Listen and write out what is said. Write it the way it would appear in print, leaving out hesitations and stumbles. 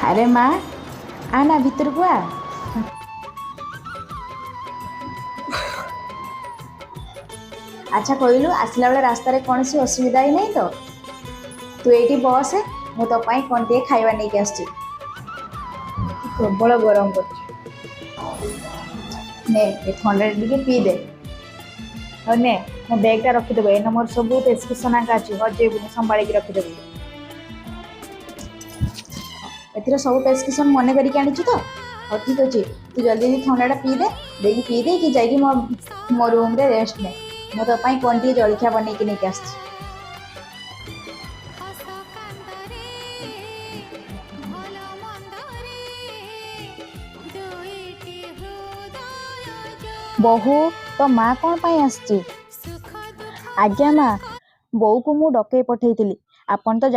अरे माँ आना भीतर को आ। अच्छा कहलु आसला बेले रास्तार कौन सी असुविधा ही नहीं तो तू ये बस मु तो कौन टे खाଇବା नहीं आस प्रबल गरम कर थंडा टे पी दे और ने मो बैगटा रखीदेव एन मोर सब प्रेसक्रिप्शन आगे अच्छी हजेबुनि संभाल रखीदेव एथर सब प्रेसक्रिप्शन मन करके आनी तो हाँ ठीक अच्छे तू जल्दी थंडा पी दे कि जाकि मो रूम रे रेस्ट ने मु तो कौन टे जलखिया बनई कि नहीं आस बहु तो माँ कौन पाई आसची? आज्ञा माँ, बोऊ को मु डकई पठेइथिली। आपण तो